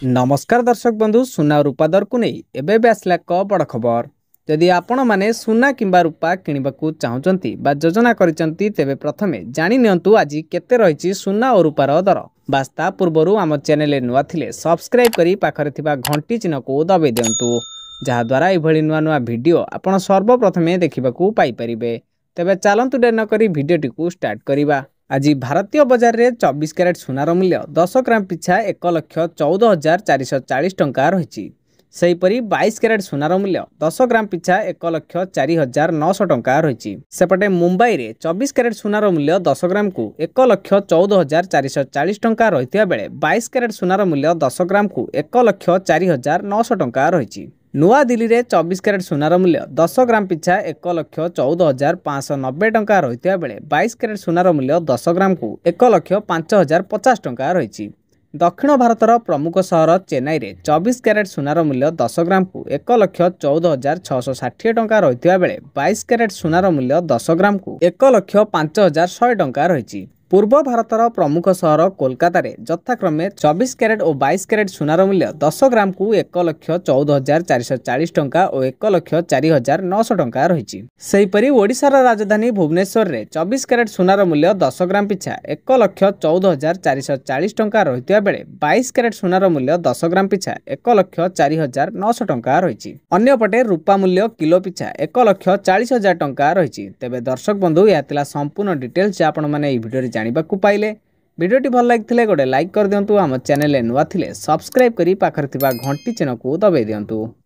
नमस्कार दर्शक बंधु सुना और रूपा दर को नहीं एबे आसला एक बड़ खबर। जदि आपण माने सुना किंबा रूपा किणवाकू चाहूचंती बा योजना करिसंती तेबे प्रथमे जानि नियंतु आज केते रहिछि सुना और रूपार दर। बास्ता पूर्वरु आम चैनल नुआ थिले सब्सक्राइब करी पाखरे थिबा घंटी चिन्ह को दबाई दियंतु जहा द्वारा एभली नुआ नुआ वीडियो आपण सर्वप्रथमे देखिबाकू पाई परिबे। तेबे चलंतु डेर न करी वीडियोटी को स्टार्ट करिबा। आज भारतीय बजार में 24 क्यारेट सुनार मूल्य 10 ग्राम पिछा 1,14,440 टंका रही। सेहीपरि 22 क्यारेट सुनार मूल्य 10 ग्राम पिछा 1,04,900 टंका रही। सेपटे मुंबई में 24 क्यारेट सुनार मूल्य 10 ग्राम को 1,14,440 टंका रही बेले 22 क्यारेट सुनार मूल्य 10 ग्राम को 1,04,900 टंका रही। नुआ दिल्ली में 24 क्यारेट सुनार मूल्य 10 ग्राम पिछा 1,14,590 टंका रही बेले 22 क्यारेट सुनार मूल्य 10 ग्राम को 1,05,050 टंका रही। दक्षिण भारतर प्रमुख सहर चेन्नई में 24 क्यारेट सुनार मूल्य 10 ग्राम को 1,14,660 टंका रही बेले 22 क्यारेट सुनार मूल्य 10 ग्राम को 1,05,100 टंका रही। पूर्व भारतर प्रमुख सहर कोलकाता रे यथाक्रमे 24 क्यारेट और 22 क्यारेट सुनार मूल्य 10 ग्राम को 1,14,440 टंका और 1,04,900 टंका रही। सेहीपरि ओडिशार राजधानी भुवनेश्वर रे 24 क्यारेट सुनार मूल्य 10 ग्राम पिछा 1,14,440 टंका रही बेले 22 क्यारेट सुनार मूल्य 10 ग्राम पिछा 1,04,900 टंका रही। अन्यपटे रूपा मूल्य किलो पिछा 1,40,000 टंका रही। तेबे दर्शक बंधु यह संपूर्ण डिटेल्स आपण माने भिडियो जानिबाकू पाइले। वीडियोटी भल लागिथिले गोटे लाइक कर दियंतु। आम चैनल नुआ थिले सब्सक्राइब करी पाखरे थिबा घंटी चिन्ह को दबाई दियंतु।